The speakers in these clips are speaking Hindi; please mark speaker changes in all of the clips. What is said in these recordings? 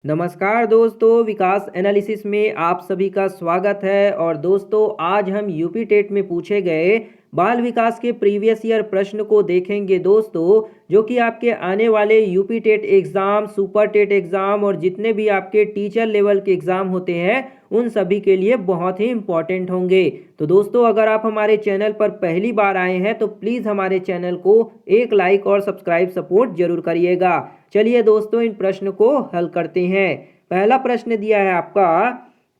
Speaker 1: नमस्कार दोस्तों, विकास एनालिसिस में आप सभी का स्वागत है। और दोस्तों, आज हम यूपी टेट में पूछे गए बाल विकास के प्रीवियस ईयर प्रश्न को देखेंगे दोस्तों, जो कि आपके आने वाले UP TET exam, super TET exam और जितने भी आपके टीचर लेवल के एग्ज़ाम होते हैं उन सभी के लिए बहुत ही इम्पॉर्टेंट होंगे। तो दोस्तों, अगर आप हमारे चैनल पर पहली बार आए हैं तो प्लीज़ हमारे चैनल को एक लाइक और सब्सक्राइब सपोर्ट जरूर करिएगा। चलिए दोस्तों, इन प्रश्न को हल करते हैं। पहला प्रश्न दिया है आपका,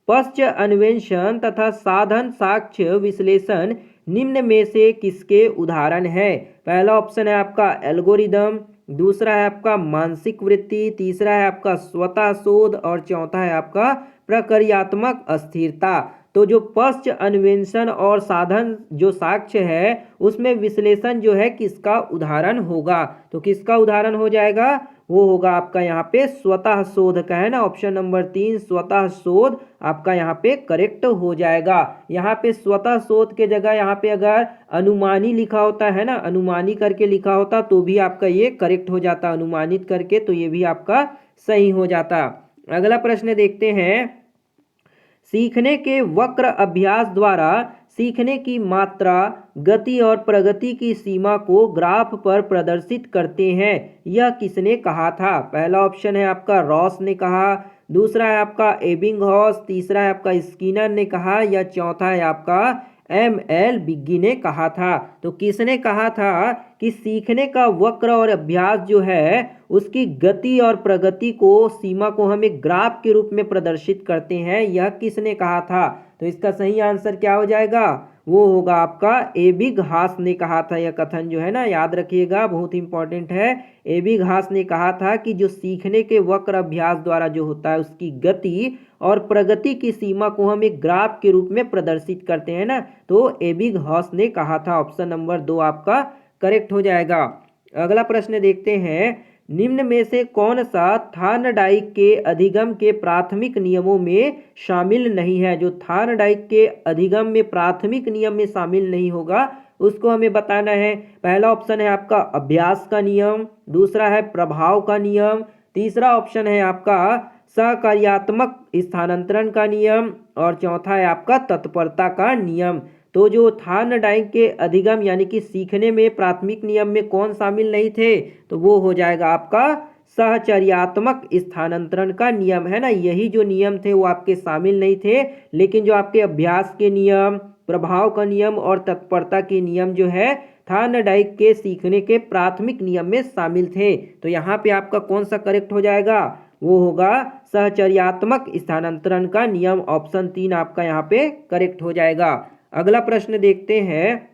Speaker 1: पश्च अन्वेषण तथा साधन साक्ष्य विश्लेषण निम्न में से किसके उदाहरण है। पहला ऑप्शन है आपका एल्गोरिदम, दूसरा है आपका मानसिक वृत्ति, तीसरा है आपका स्वतः शोध और चौथा है आपका प्रक्रियात्मक अस्थिरता। तो जो पश्च अन्वेषण और साधन जो साक्ष्य है उसमें विश्लेषण जो है किसका उदाहरण होगा, तो किसका उदाहरण हो जाएगा, वो होगा आपका यहाँ पे स्वतः शोध का है ना। ऑप्शन नंबर 3 स्वतः शोध आपका यहाँ पे करेक्ट हो जाएगा। यहाँ पे स्वतः शोध के जगह यहाँ पे अगर अनुमानी लिखा होता है ना, अनुमानी करके लिखा होता तो भी आपका ये करेक्ट हो जाता, अनुमानित करके तो ये भी आपका सही हो जाता। अगला प्रश्न देखते हैं, सीखने के वक्र अभ्यास द्वारा सीखने की मात्रा, गति और प्रगति की सीमा को ग्राफ पर प्रदर्शित करते हैं, यह किसने कहा था। पहला ऑप्शन है आपका रॉस ने कहा, दूसरा है आपका एबिंगहॉस, तीसरा है आपका स्किनर ने कहा या चौथा है आपका एम.एल. बिग्गी ने कहा था। तो किसने कहा था कि सीखने का वक्र और अभ्यास जो है उसकी गति और प्रगति को सीमा को हम एक ग्राफ के रूप में प्रदर्शित करते हैं, यह किसने कहा था। तो इसका सही आंसर क्या हो जाएगा, वो होगा आपका एबिंगहॉस ने कहा था। यह कथन जो है ना, याद रखिएगा, बहुत इंपॉर्टेंट है। एबिंगहॉस ने कहा था कि जो सीखने के वक्र अभ्यास द्वारा जो होता है उसकी गति और प्रगति की सीमा को हम एक ग्राफ के रूप में प्रदर्शित करते हैं ना, तो एबिंगहॉस ने कहा था। ऑप्शन नंबर 2 आपका करेक्ट हो जाएगा। अगला प्रश्न देखते हैं, निम्न में से कौन सा थार्नडाइक के अधिगम के प्राथमिक नियमों में शामिल नहीं है। जो थार्नडाइक के अधिगम में प्राथमिक नियम में शामिल नहीं होगा उसको हमें बताना है। पहला ऑप्शन है आपका अभ्यास का नियम, दूसरा है प्रभाव का नियम, तीसरा ऑप्शन है आपका सहकार्यात्मक स्थानांतरण का नियम और चौथा है आपका तत्परता का नियम। तो जो थार्नडाइक के अधिगम यानी कि सीखने में प्राथमिक नियम में कौन शामिल नहीं थे, तो वो हो जाएगा आपका सहचर्यात्मक स्थानांतरण का नियम है ना। यही जो नियम थे वो आपके शामिल नहीं थे, लेकिन जो आपके अभ्यास के नियम, प्रभाव का नियम और तत्परता के नियम जो है थार्नडाइक के सीखने के प्राथमिक नियम में शामिल थे। तो यहाँ पे आपका कौन सा करेक्ट हो जाएगा, वो होगा सहचर्यात्मक स्थानांतरण का नियम। ऑप्शन 3 आपका यहाँ पे करेक्ट हो जाएगा। अगला प्रश्न देखते हैं,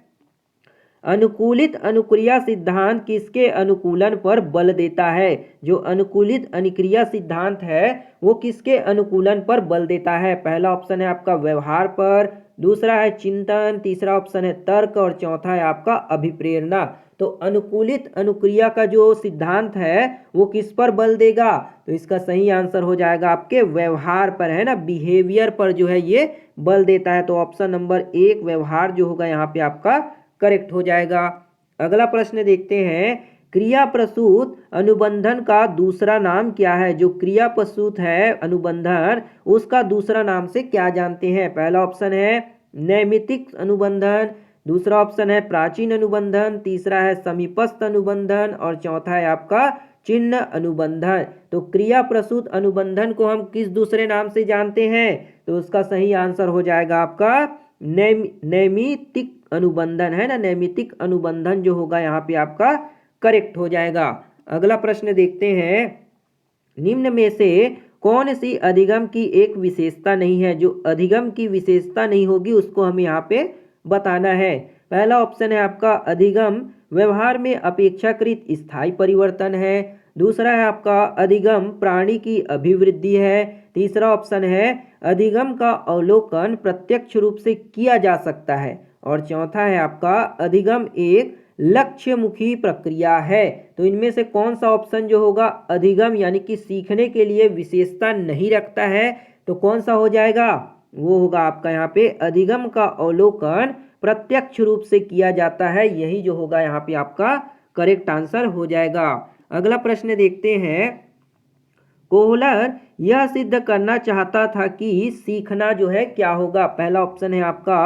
Speaker 1: अनुकूलित अनुक्रिया सिद्धांत किसके अनुकूलन पर बल देता है। जो अनुकूलित अनुक्रिया सिद्धांत है वो किसके अनुकूलन पर बल देता है। पहला ऑप्शन है आपका व्यवहार पर, दूसरा है चिंतन, तीसरा ऑप्शन है तर्क और चौथा है आपका अभिप्रेरणा। तो अनुकूलित अनुक्रिया का जो सिद्धांत है वो किस पर बल देगा, तो इसका सही आंसर हो जाएगा आपके व्यवहार पर है ना, बिहेवियर पर जो है ये बल देता है। तो ऑप्शन नंबर 1 व्यवहार जो होगा यहाँ पे आपका करेक्ट हो जाएगा। अगला प्रश्न देखते हैं, क्रिया प्रसूत अनुबंधन का दूसरा नाम क्या है। जो क्रिया प्रसूत है अनुबंधन उसका दूसरा नाम से क्या जानते हैं। पहला ऑप्शन है नैमित्तिक अनुबंधन, दूसरा ऑप्शन है प्राचीन अनुबंधन, तीसरा है समीपस्थ अनुबंधन और चौथा है आपका चिन्ह अनुबंधन। तो क्रिया प्रसूत अनुबंधन को हम किस दूसरे नाम से जानते हैं, तो उसका सही आंसर हो जाएगा आपका नैमित्तिक अनुबंधन है ना। नैमित्तिक अनुबंधन जो होगा यहाँ पे आपका करेक्ट हो जाएगा। अगला प्रश्न देखते हैं, निम्न में से कौन सी अधिगम की एक विशेषता नहीं है। जो अधिगम की विशेषता नहीं होगी उसको हमें यहाँ पे बताना है। पहला ऑप्शन है आपका अधिगम व्यवहार में अपेक्षाकृत स्थायी परिवर्तन है, दूसरा है आपका अधिगम प्राणी की अभिवृद्धि है, तीसरा ऑप्शन है अधिगम का अवलोकन प्रत्यक्ष रूप से किया जा सकता है और चौथा है आपका अधिगम एक लक्ष्यमुखी प्रक्रिया है। तो इनमें से कौन सा ऑप्शन जो होगा अधिगम यानी कि सीखने के लिए विशेषता नहीं रखता है, तो कौन सा हो जाएगा, वो होगा आपका यहाँ पे अधिगम का अवलोकन प्रत्यक्ष रूप से किया जाता है। यही जो होगा यहाँ पे आपका करेक्ट आंसर हो जाएगा। अगला प्रश्न देखते हैं, कोहलर यह सिद्ध करना चाहता था कि सीखना जो है क्या होगा। पहला ऑप्शन है आपका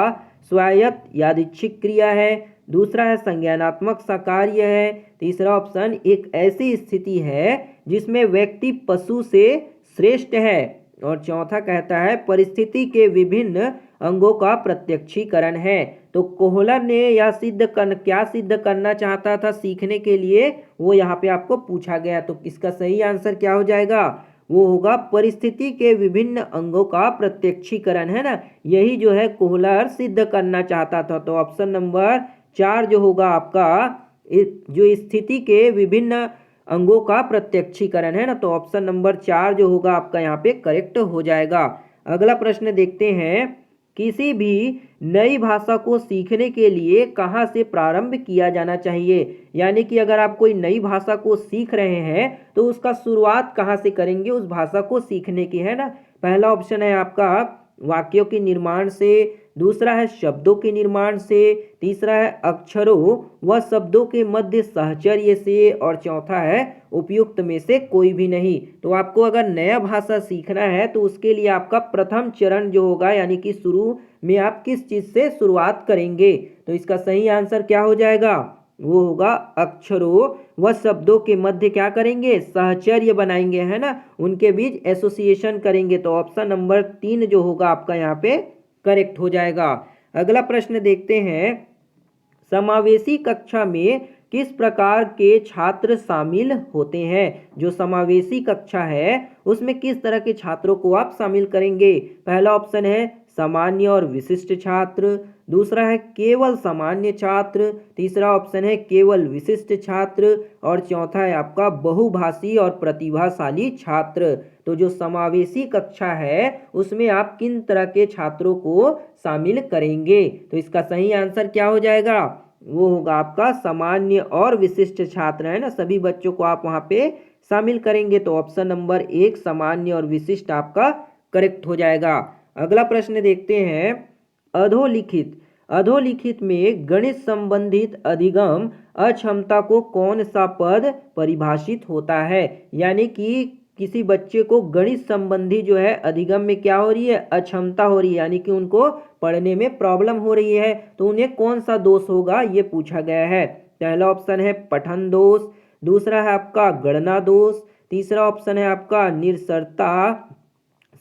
Speaker 1: स्वायत्त यादृच्छिक क्रिया है, दूसरा है संज्ञानात्मक साकार्य है, तीसरा ऑप्शन एक ऐसी स्थिति है जिसमें व्यक्ति पशु से श्रेष्ठ है, और चौथा कहता है परिस्थिति के विभिन्न अंगों का प्रत्यक्षीकरण है। तो कोहलर ने यह क्या सिद्ध करना चाहता था सीखने के लिए, वो यहाँ पे आपको पूछा गया। तो इसका सही आंसर क्या हो जाएगा, वो होगा परिस्थिति के विभिन्न अंगों का प्रत्यक्षीकरण, है ना। यही जो है कोहलर सिद्ध करना चाहता था। तो ऑप्शन नंबर 4 जो होगा आपका जो स्थिति के विभिन्न अंगों का प्रत्यक्षीकरण है ना, तो ऑप्शन नंबर 4 जो होगा आपका यहाँ पे करेक्ट हो जाएगा। अगला प्रश्न देखते हैं, किसी भी नई भाषा को सीखने के लिए कहाँ से प्रारंभ किया जाना चाहिए। यानी कि अगर आप कोई नई भाषा को सीख रहे हैं तो उसका शुरुआत कहाँ से करेंगे उस भाषा को सीखने की, है ना। पहला ऑप्शन है आपका वाक्यों के निर्माण से, दूसरा है शब्दों के निर्माण से, तीसरा है अक्षरों व शब्दों के मध्य सहचर्य से, और चौथा है उपयुक्त में से कोई भी नहीं। तो आपको अगर नया भाषा सीखना है तो उसके लिए आपका प्रथम चरण जो होगा, यानी कि शुरू में आप किस चीज़ से शुरुआत करेंगे, तो इसका सही आंसर क्या हो जाएगा, वो होगा अक्षरों व शब्दों के मध्य क्या करेंगे, सहचर्य बनाएंगे, है ना, उनके बीच एसोसिएशन करेंगे। तो ऑप्शन नंबर 3 जो होगा आपका यहाँ पे करेक्ट हो जाएगा। अगला प्रश्न देखते हैं, समावेशी कक्षा में किस प्रकार के छात्र शामिल होते हैं। जो समावेशी कक्षा है उसमें किस तरह के छात्रों को आप शामिल करेंगे। पहला ऑप्शन है सामान्य और विशिष्ट छात्र, दूसरा है केवल सामान्य छात्र, तीसरा ऑप्शन है केवल विशिष्ट छात्र, और चौथा है आपका बहुभाषी और प्रतिभाशाली छात्र। तो जो समावेशी कक्षा है उसमें आप किन तरह के छात्रों को शामिल करेंगे, तो इसका सही आंसर क्या हो जाएगा, वो होगा आपका सामान्य और विशिष्ट छात्र, है ना। सभी बच्चों को आप वहाँ पे शामिल करेंगे। तो ऑप्शन नंबर 1 सामान्य और विशिष्ट आपका करेक्ट हो जाएगा। अगला प्रश्न देखते हैं, अधोलिखित में गणित संबंधित अधिगम अक्षमता को कौन सा पद परिभाषित होता है। यानी कि किसी बच्चे को गणित संबंधी जो है अधिगम में क्या हो रही है, अक्षमता हो रही है, यानी कि उनको पढ़ने में प्रॉब्लम हो रही है, तो उन्हें कौन सा दोष होगा ये पूछा गया है। पहला ऑप्शन है पठन दोष, दूसरा है आपका गणना दोष, तीसरा ऑप्शन है आपका निरक्षरता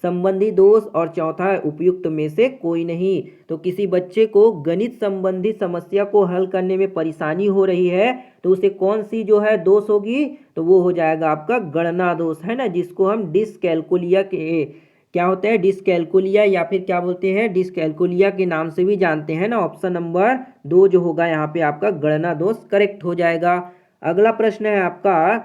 Speaker 1: संबंधी दोष, और चौथा है उपयुक्त में से कोई नहीं। तो किसी बच्चे को गणित संबंधी समस्या को हल करने में परेशानी हो रही है तो उसे कौन सी जो है दोष होगी, तो वो हो जाएगा आपका गणना दोष, है ना, जिसको हम डिसकैलकुलिया के क्या होता है, डिसकैलकुलिया या फिर क्या बोलते हैं डिसकैलकुलिया के नाम से भी जानते हैं ना। ऑप्शन नंबर 2 जो होगा यहाँ पे आपका गणना दोष करेक्ट हो जाएगा। अगला प्रश्न है आपका,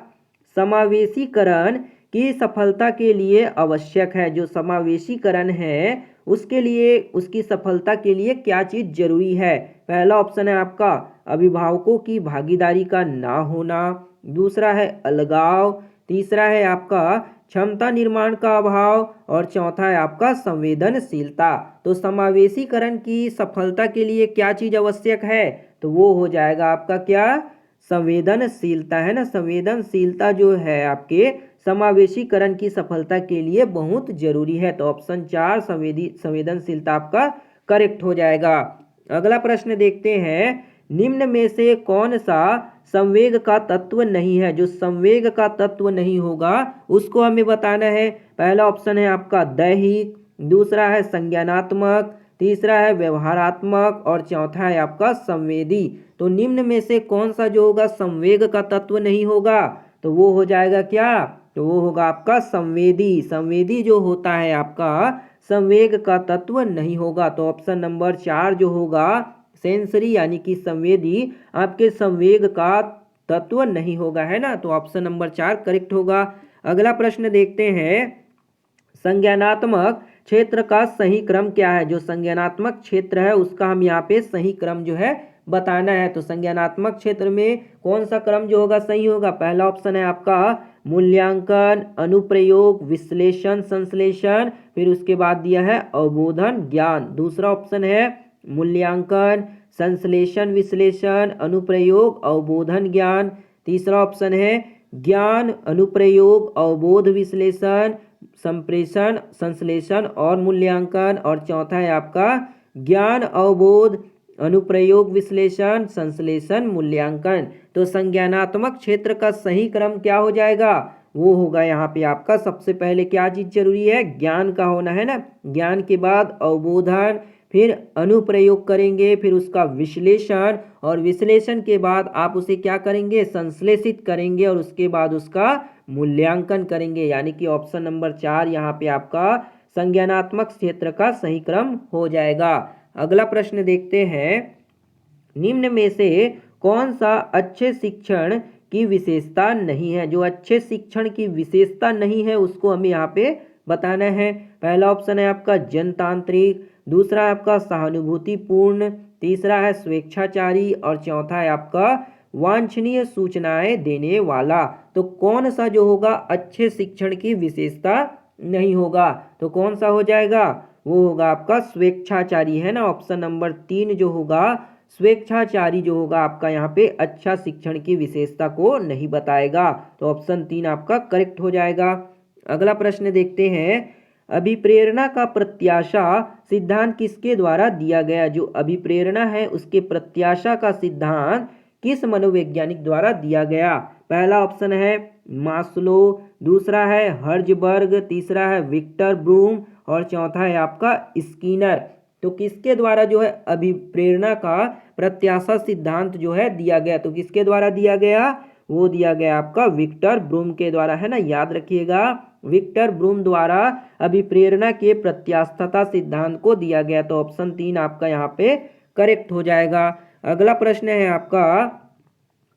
Speaker 1: समावेशीकरण की सफलता के लिए आवश्यक है। जो समावेशीकरण है उसके लिए, उसकी सफलता के लिए क्या चीज़ जरूरी है। पहला ऑप्शन है आपका अभिभावकों की भागीदारी का ना होना, दूसरा है अलगाव, तीसरा है आपका क्षमता निर्माण का अभाव, और चौथा है आपका संवेदनशीलता। तो समावेशीकरण की सफलता के लिए क्या चीज़ आवश्यक है, तो वो हो जाएगा आपका क्या, संवेदनशीलता, है ना। संवेदनशीलता जो है आपके समावेशीकरण की सफलता के लिए बहुत जरूरी है। तो ऑप्शन 4 संवेदनशीलता आपका करेक्ट हो जाएगा। अगला प्रश्न देखते हैं, निम्न में से कौन सा संवेग का तत्व नहीं है। जो संवेग का तत्व नहीं होगा उसको हमें बताना है। पहला ऑप्शन है आपका दैहिक, दूसरा है संज्ञानात्मक, तीसरा है व्यवहारात्मक, और चौथा है आपका संवेदी। तो निम्न में से कौन सा जो होगा संवेग का तत्व नहीं होगा, तो वो हो जाएगा क्या, तो वो होगा आपका संवेदी। संवेदी जो होता है आपका संवेग का तत्व नहीं होगा। तो ऑप्शन नंबर 4 जो होगा सेंसरी यानी कि संवेदी आपके संवेग का तत्व नहीं होगा, है ना। तो ऑप्शन नंबर 4 करेक्ट होगा। अगला प्रश्न देखते हैं, संज्ञानात्मक क्षेत्र का सही क्रम क्या है। जो संज्ञानात्मक क्षेत्र है उसका हम यहाँ पे सही क्रम जो है बताना है। तो संज्ञानात्मक क्षेत्र में कौन सा क्रम जो होगा सही होगा। पहला ऑप्शन है आपका मूल्यांकन, अनुप्रयोग, विश्लेषण, संश्लेषण, फिर उसके बाद दिया है अवबोधन, ज्ञान। दूसरा ऑप्शन है मूल्यांकन, संश्लेषण, विश्लेषण, अनुप्रयोग, अवबोधन, ज्ञान। तीसरा ऑप्शन है ज्ञान, अनुप्रयोग, अवबोध विश्लेषण, संप्रेषण, संश्लेषण और मूल्यांकन। और चौथा है आपका ज्ञान, अवबोध, अनुप्रयोग विश्लेषण, संश्लेषण, मूल्यांकन। तो संज्ञानात्मक क्षेत्र का सही क्रम क्या हो जाएगा? वो होगा यहाँ पे आपका सबसे पहले क्या चीज जरूरी है? ज्ञान का होना है ना। ज्ञान के बाद अवबोधन, फिर अनुप्रयोग करेंगे, फिर उसका विश्लेषण, और विश्लेषण के बाद आप उसे क्या करेंगे? संश्लेषित करेंगे, और उसके बाद उसका मूल्यांकन करेंगे। यानी कि ऑप्शन नंबर 4 यहाँ पे आपका संज्ञानात्मक क्षेत्र का सही क्रम हो जाएगा। अगला प्रश्न देखते हैं, निम्न में से कौन सा अच्छे शिक्षण की विशेषता नहीं है? जो अच्छे शिक्षण की विशेषता नहीं है उसको हमें यहाँ पे बताना है। पहला ऑप्शन है आपका जनतांत्रिक, दूसरा है आपका सहानुभूतिपूर्ण, तीसरा है स्वेच्छाचारी, और चौथा है आपका वांछनीय सूचनाएं देने वाला। तो कौन सा जो होगा अच्छे शिक्षण की विशेषता नहीं होगा? तो कौन सा हो जाएगा? वो होगा आपका स्वेच्छाचारी, है ना। ऑप्शन नंबर 3 जो होगा स्वेच्छाचारी जो होगा आपका यहाँ पे अच्छा शिक्षण की विशेषता को नहीं बताएगा। तो ऑप्शन 3 आपका करेक्ट हो जाएगा। अगला प्रश्न देखते हैं, अभिप्रेरणा का प्रत्याशा सिद्धांत किसके द्वारा दिया गया? जो अभिप्रेरणा है उसके प्रत्याशा का सिद्धांत किस मनोवैज्ञानिक द्वारा दिया गया? पहला ऑप्शन है मास्लो, दूसरा है हर्जबर्ग, तीसरा है विक्टर ब्रूम, और चौथा है आपका स्किनर। तो किसके द्वारा जो है अभिप्रेरणा का प्रत्याशा सिद्धांत जो है दिया गया? तो किसके द्वारा दिया गया? वो दिया गया आपका विक्टर ब्रूम के द्वारा, है ना। याद रखिएगा, विक्टर ब्रूम द्वारा अभिप्रेरणा के प्रत्यास्थता सिद्धांत को दिया गया। तो ऑप्शन 3 आपका यहाँ पे करेक्ट हो जाएगा। अगला प्रश्न है आपका,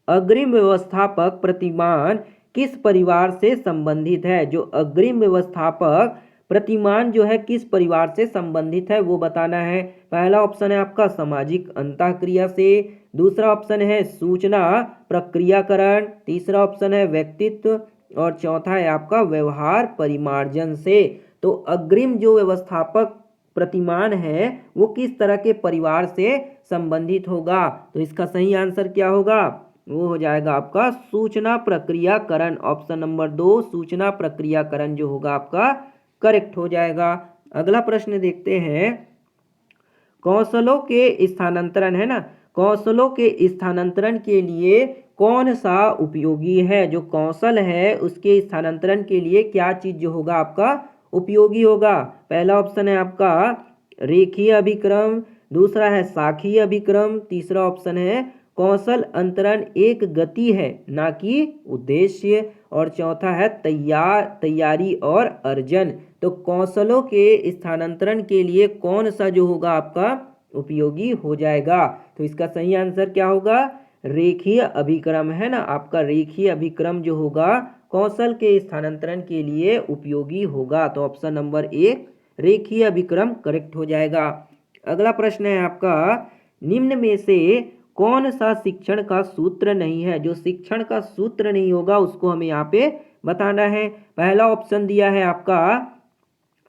Speaker 1: अग्रिम व्यवस्थापक प्रतिमान किस परिवार से संबंधित है? जो अग्रिम व्यवस्थापक प्रतिमान जो है किस परिवार से संबंधित है वो बताना है। पहला ऑप्शन है आपका सामाजिक अंतःक्रिया से, दूसरा ऑप्शन है सूचना प्रक्रियाकरण, तीसरा ऑप्शन है व्यक्तित्व, और चौथा है आपका व्यवहार परिमार्जन से। तो अग्रिम जो व्यवस्थापक प्रतिमान है वो किस तरह के परिवार से संबंधित होगा? तो इसका सही आंसर क्या होगा? वो हो जाएगा आपका सूचना प्रक्रियाकरण। ऑप्शन नंबर 2 सूचना प्रक्रियाकरण जो होगा आपका करेक्ट हो जाएगा। अगला प्रश्न देखते हैं, कौशलों के स्थानांतरण, है ना, कौशलों के स्थानांतरण के लिए कौन सा उपयोगी है? जो कौशल है उसके स्थानांतरण के लिए क्या चीज जो होगा आपका उपयोगी होगा? पहला ऑप्शन है आपका रेखीय अभिक्रम, दूसरा है शाखीय अभिक्रम, तीसरा ऑप्शन है कौशल अंतरण एक गति है ना कि उद्देश्य, और चौथा है तैयारी और अर्जन। तो कौशलों के स्थानांतरण के लिए कौन सा जो होगा आपका उपयोगी हो जाएगा? तो इसका सही आंसर क्या होगा? रेखीय अभिक्रम, है ना। आपका रेखीय अभिक्रम जो होगा कौशल के स्थानांतरण के लिए उपयोगी होगा। तो ऑप्शन नंबर 1 रेखीय अभिक्रम करेक्ट हो जाएगा। अगला प्रश्न है आपका, निम्न में से कौन सा शिक्षण का सूत्र नहीं है? जो शिक्षण का सूत्र नहीं होगा उसको हमें यहाँ पे बताना है। पहला ऑप्शन दिया है आपका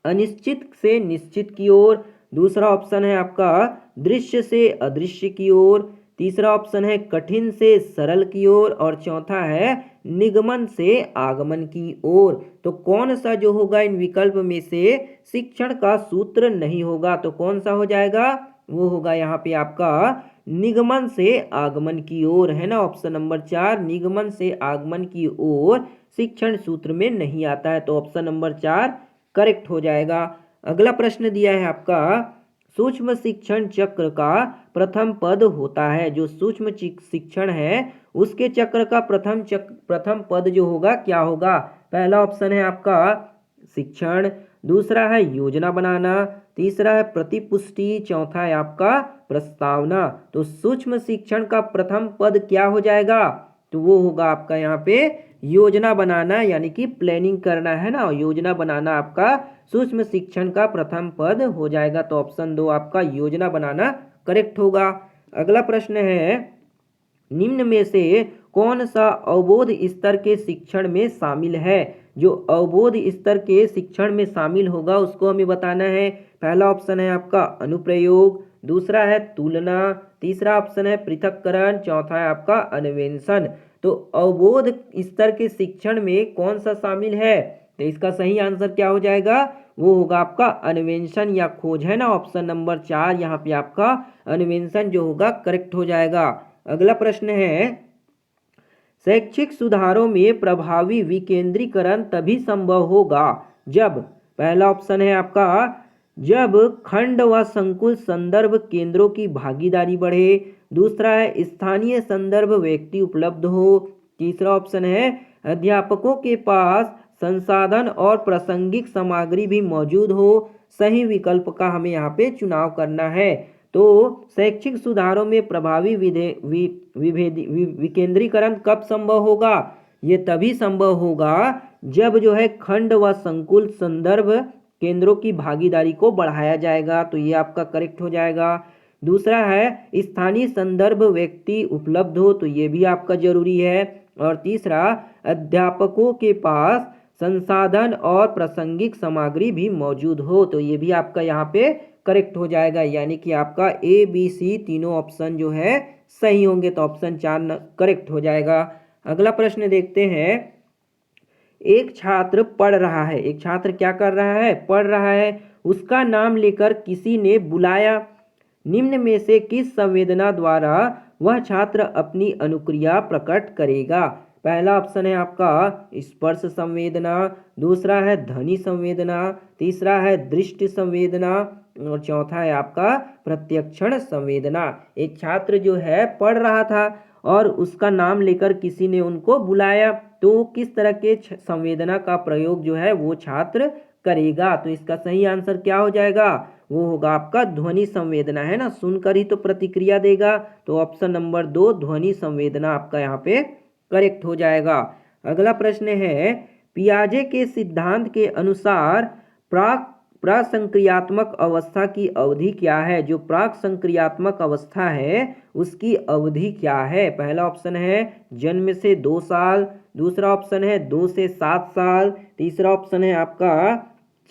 Speaker 1: अनिश्चित से निश्चित की ओर, दूसरा ऑप्शन है आपका दृश्य से अदृश्य की ओर, तीसरा ऑप्शन है कठिन से सरल की ओर, और चौथा है निगमन से आगमन की ओर। तो कौन सा जो होगा इन विकल्प में से शिक्षण का सूत्र नहीं होगा? तो कौन सा हो जाएगा? वो होगा यहाँ पे आपका निगमन से आगमन की ओर, है ना। ऑप्शन नंबर 4 निगमन से आगमन की ओर शिक्षण सूत्र में नहीं आता है। तो ऑप्शन नंबर 4 करेक्ट हो जाएगा। अगला प्रश्न दिया है आपका, सूक्ष्म शिक्षण चक्र का प्रथम पद होता है। जो सूक्ष्म शिक्षण है उसके चक्र का प्रथम पद जो होगा क्या होगा? पहला ऑप्शन है आपका शिक्षण, दूसरा है योजना बनाना, तीसरा है प्रतिपुष्टि, चौथा है आपका प्रस्तावना। तो सूक्ष्म शिक्षण का प्रथम पद क्या हो जाएगा? तो वो होगा आपका यहाँ पे योजना बनाना, यानी कि प्लानिंग करना, है ना। योजना बनाना आपका सूक्ष्म शिक्षण का प्रथम पद हो जाएगा। तो ऑप्शन 2 आपका योजना बनाना करेक्ट होगा। अगला प्रश्न है, निम्न में से कौन सा अवबोध स्तर के शिक्षण में शामिल है? जो अवबोध स्तर के शिक्षण में शामिल होगा उसको हमें बताना है। पहला ऑप्शन है आपका अनुप्रयोग, दूसरा है तुलना, तीसरा ऑप्शन है पृथक्करण, चौथा है आपका अन्वेषण। तो अवबोध स्तर के शिक्षण में कौन सा शामिल है? तो इसका सही आंसर क्या हो जाएगा? वो होगा आपका अन्वेषण या खोज, है ना। ऑप्शन नंबर 4 यहाँ पे आपका अन्वेषण जो होगा करेक्ट हो जाएगा। अगला प्रश्न है, शैक्षिक सुधारों में प्रभावी विकेंद्रीकरण तभी संभव होगा जब, पहला ऑप्शन है आपका जब खंड व संकुल संदर्भ केंद्रों की भागीदारी बढ़े, दूसरा है स्थानीय संदर्भ व्यक्ति उपलब्ध हो, तीसरा ऑप्शन है अध्यापकों के पास संसाधन और प्रासंगिक सामग्री भी मौजूद हो। सही विकल्प का हमें यहाँ पे चुनाव करना है। तो शैक्षिक सुधारों में प्रभावी विकेंद्रीकरण कब संभव होगा? ये तभी संभव होगा जब जो है खंड व संकुल संदर्भ केंद्रों की भागीदारी को बढ़ाया जाएगा। तो ये आपका करेक्ट हो जाएगा। दूसरा है स्थानीय संदर्भ व्यक्ति उपलब्ध हो, तो ये भी आपका जरूरी है। और तीसरा अध्यापकों के पास संसाधन और प्रासंगिक सामग्री भी मौजूद हो, तो ये भी आपका यहाँ पे करेक्ट हो जाएगा। यानी कि आपका ए बी सी तीनों ऑप्शन जो है सही होंगे, तो ऑप्शन 4 करेक्ट हो जाएगा। अगला प्रश्न देखते हैं, एक छात्र पढ़ रहा है, एक छात्र क्या कर रहा है? पढ़ रहा है। उसका नाम लेकर किसी ने बुलाया, निम्न में से किस संवेदना द्वारा वह छात्र अपनी अनुक्रिया प्रकट करेगा? पहला ऑप्शन है आपका स्पर्श संवेदना, दूसरा है ध्वनि संवेदना, तीसरा है दृष्टि संवेदना और चौथा है आपका प्रत्यक्षण संवेदना। एक छात्र जो है पढ़ रहा था और उसका नाम लेकर किसी ने उनको बुलाया, तो किस तरह के संवेदना का प्रयोग जो है वो छात्र करेगा? तो इसका सही आंसर क्या हो जाएगा? वो होगा आपका ध्वनि संवेदना, है ना। सुनकर ही तो प्रतिक्रिया देगा, तो ऑप्शन नंबर 2 ध्वनि संवेदना आपका यहाँ पे करेक्ट हो जाएगा। अगला प्रश्न है, पियाजे के सिद्धांत के अनुसार प्रासंक्रियात्मक अवस्था की अवधि क्या है? जो प्राक-संक्रियात्मक अवस्था है उसकी अवधि क्या है? पहला ऑप्शन है जन्म से 2 साल, दूसरा ऑप्शन है 2 से 7 साल, तीसरा ऑप्शन है आपका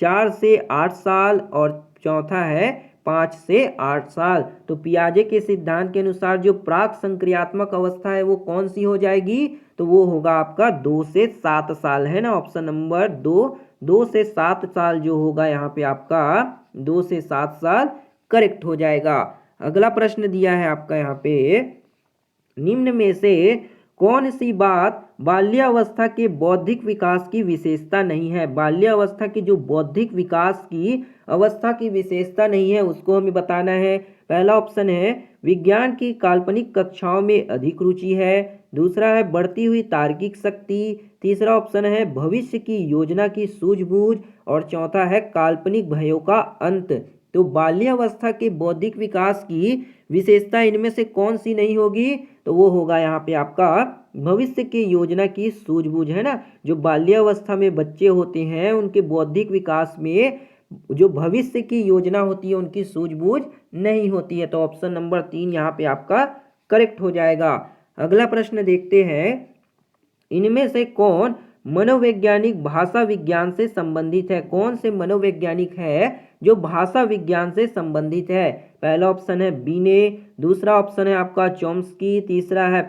Speaker 1: 4 से 8 साल और चौथा है 5 से 8 साल। तो पियाजे के सिद्धांत के अनुसार जो प्राक संक्रियात्मक अवस्था है वो कौन सी हो जाएगी? तो वो होगा आपका 2 से 7 साल, है ना। ऑप्शन नंबर 2 से 7 साल जो होगा यहाँ पे आपका 2 से 7 साल करेक्ट हो जाएगा। अगला प्रश्न दिया है आपका यहाँ पे, निम्न में से कौन सी बात बाल्यावस्था के बौद्धिक विकास की विशेषता नहीं है? बाल्यावस्था की जो बौद्धिक विकास की अवस्था की विशेषता नहीं है उसको हमें बताना है। पहला ऑप्शन है विज्ञान की काल्पनिक कक्षाओं में अधिक रुचि है, दूसरा है बढ़ती हुई तार्किक शक्ति, तीसरा ऑप्शन है भविष्य की योजना की सूझबूझ और चौथा है काल्पनिक भयों का अंत। तो बाल्यावस्था के बौद्धिक विकास की विशेषता इनमें से कौन सी नहीं होगी? तो वो होगा यहाँ पे आपका भविष्य की योजना की सूझबूझ, है ना। जो बाल्यावस्था में बच्चे होते हैं उनके बौद्धिक विकास में जो भविष्य की योजना होती है उनकी सूझबूझ नहीं होती है। तो ऑप्शन नंबर 3 यहाँ पे आपका करेक्ट हो जाएगा। अगला प्रश्न देखते हैं, इनमें से कौन मनोवैज्ञानिक भाषा विज्ञान से संबंधित है? कौन से मनोवैज्ञानिक है जो भाषा विज्ञान से संबंधित है? पहला ऑप्शन है बीने, दूसरा ऑप्शन है आपका चॉम्स्की, तीसरा है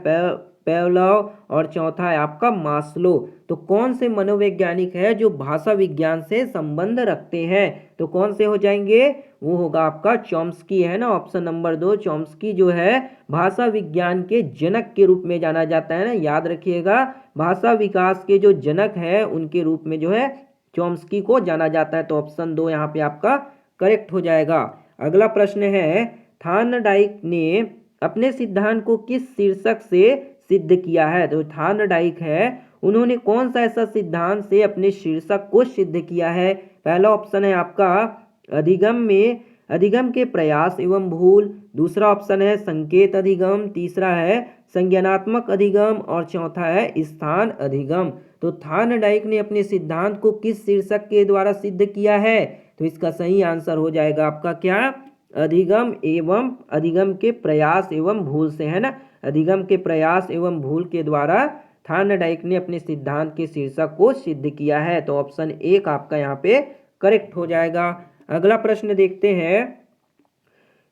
Speaker 1: पेवलोव और चौथा है आपका मास्लो। तो कौन से मनोवैज्ञानिक है जो भाषा विज्ञान से संबंध रखते हैं? तो कौन से हो जाएंगे? वो होगा आपका चॉम्स्की, है ना। ऑप्शन नंबर 2 चॉम्स्की जो है भाषा विज्ञान के जनक के रूप में जाना जाता है ना, याद रखिएगा। भाषा विकास के जो जनक है उनके रूप में जो है चॉम्स्की को जाना जाता है। तो ऑप्शन 2 यहाँ पे आपका करेक्ट हो जाएगा। अगला प्रश्न है, थार्नडाइक ने अपने सिद्धांत को किस शीर्षक से सिद्ध किया है? तो थार्नडाइक है उन्होंने कौन सा ऐसा सिद्धांत से अपने शीर्षक को सिद्ध किया है? पहला ऑप्शन है आपका अधिगम के प्रयास एवं भूल, दूसरा ऑप्शन है संकेत अधिगम, तीसरा है संज्ञानात्मक अधिगम और चौथा है स्थान अधिगम। तो थार्नडाइक ने अपने सिद्धांत को किस शीर्षक के द्वारा सिद्ध किया है? तो इसका सही आंसर हो जाएगा आपका क्या? अधिगम के प्रयास एवं भूल से, है ना। अधिगम के प्रयास एवं भूल के द्वारा थार्नडाइक ने अपने सिद्धांत के शीर्षक को सिद्ध किया है। तो ऑप्शन 1 आपका यहाँ पे करेक्ट हो जाएगा। अगला प्रश्न देखते हैं,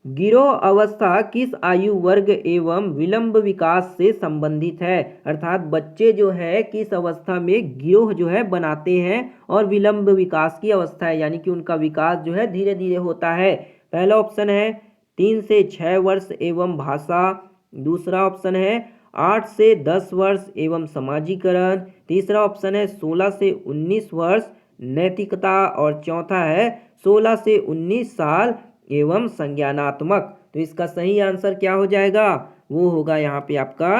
Speaker 1: गिरोह अवस्था किस आयु वर्ग एवं विलंब विकास से संबंधित है, अर्थात बच्चे जो है किस अवस्था में गिरोह जो है बनाते हैं और विलंब विकास की अवस्था है, यानी कि उनका विकास जो है धीरे धीरे होता है। पहला ऑप्शन है 3 से 6 वर्ष एवं भाषा, दूसरा ऑप्शन है 8 से 10 वर्ष एवं समाजीकरण, तीसरा ऑप्शन है 16 से 19 वर्ष नैतिकता और चौथा है 16 से 19 साल एवं संज्ञानात्मक। तो इसका सही आंसर क्या हो जाएगा, वो होगा यहाँ पे आपका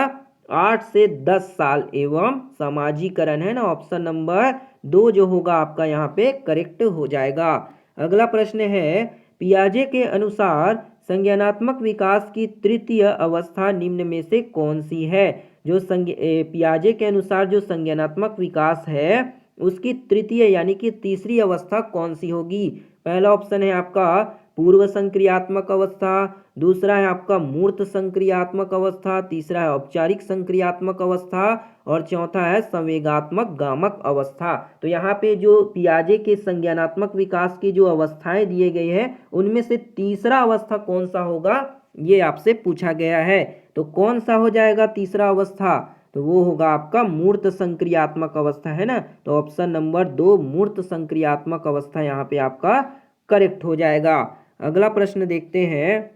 Speaker 1: 8 से 10 साल एवं समाजीकरण है ना, ऑप्शन नंबर 2 जो होगा आपका यहाँ पे करेक्ट हो जाएगा। अगला प्रश्न है पियाजे के अनुसार संज्ञानात्मक विकास की तृतीय अवस्था निम्न में से कौन सी है। जो पियाजे के अनुसार जो संज्ञानात्मक विकास है उसकी तृतीय यानी कि तीसरी अवस्था कौन सी होगी। पहला ऑप्शन है आपका पूर्व संक्रियात्मक अवस्था, दूसरा है आपका मूर्त संक्रियात्मक अवस्था, तीसरा है औपचारिक संक्रियात्मक अवस्था और चौथा है संवेगात्मक गामक अवस्था। तो यहाँ पे जो पियाजे के संज्ञानात्मक विकास की जो अवस्थाएं दिए गए हैं उनमें से तीसरा अवस्था कौन सा होगा ये आपसे पूछा गया है। तो कौन सा हो जाएगा तीसरा अवस्था, तो वो होगा आपका मूर्त संक्रियात्मक अवस्था है ना। तो ऑप्शन नंबर 2 मूर्त संक्रियात्मक अवस्था यहाँ पे आपका करेक्ट हो जाएगा। अगला प्रश्न देखते हैं,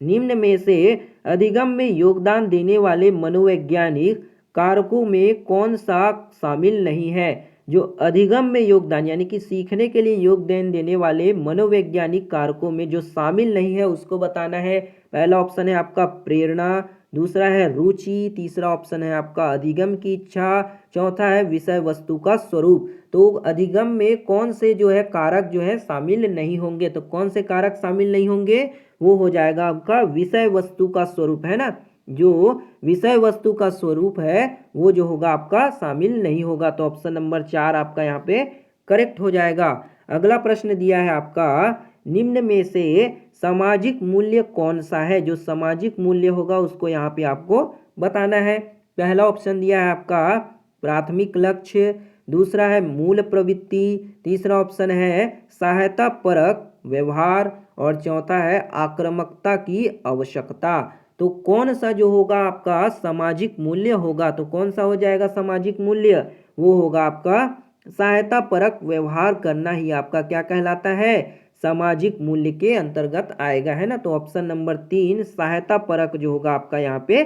Speaker 1: निम्न में से अधिगम में योगदान देने वाले मनोवैज्ञानिक कारकों में कौन सा शामिल नहीं है। जो अधिगम में योगदान यानी कि सीखने के लिए योगदान देने वाले मनोवैज्ञानिक कारकों में जो शामिल नहीं है उसको बताना है। पहला ऑप्शन है आपका प्रेरणा, दूसरा है रुचि, तीसरा ऑप्शन है आपका अधिगम की इच्छा, चौथा है विषय वस्तु का स्वरूप। तो अधिगम में कौन से जो है कारक जो है शामिल नहीं होंगे, तो कौन से कारक शामिल नहीं होंगे, वो हो जाएगा आपका विषय वस्तु का स्वरूप है ना। जो विषय वस्तु का स्वरूप है वो जो होगा आपका शामिल नहीं होगा। तो ऑप्शन नंबर 4 आपका यहाँ पे करेक्ट हो जाएगा। अगला प्रश्न दिया है आपका, निम्न में से सामाजिक मूल्य कौन सा है। जो सामाजिक मूल्य होगा उसको यहाँ पे आपको बताना है। पहला ऑप्शन दिया है आपका प्राथमिक लक्ष्य, दूसरा है मूल प्रवृत्ति, तीसरा ऑप्शन है सहायता परक व्यवहार और चौथा है आक्रामकता की आवश्यकता। तो कौन सा जो होगा आपका सामाजिक मूल्य होगा, तो कौन सा हो जाएगा सामाजिक मूल्य, वो होगा आपका सहायता परक व्यवहार करना ही आपका क्या कहलाता है, सामाजिक मूल्य के अंतर्गत आएगा है ना। तो ऑप्शन नंबर 3 सहायता परक जो होगा आपका यहाँ पे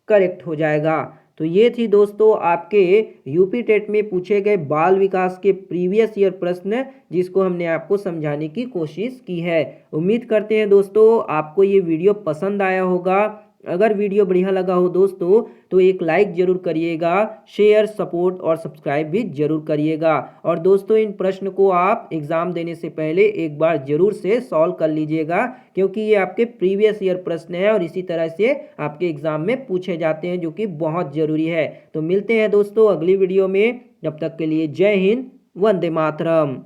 Speaker 1: करेक्ट हो जाएगा। तो ये थी दोस्तों आपके यूपी टेट में पूछे गए बाल विकास के प्रीवियस ईयर प्रश्न, जिसको हमने आपको समझाने की कोशिश की है। उम्मीद करते हैं दोस्तों आपको ये वीडियो पसंद आया होगा। अगर वीडियो बढ़िया लगा हो दोस्तों तो एक लाइक जरूर करिएगा, शेयर सपोर्ट और सब्सक्राइब भी जरूर करिएगा। और दोस्तों इन प्रश्न को आप एग्जाम देने से पहले एक बार जरूर से सॉल्व कर लीजिएगा, क्योंकि ये आपके प्रीवियस ईयर प्रश्न है और इसी तरह से आपके एग्जाम में पूछे जाते हैं, जो कि बहुत जरूरी है। तो मिलते हैं दोस्तों अगली वीडियो में, तब तक के लिए जय हिंद, वंदे मातरम।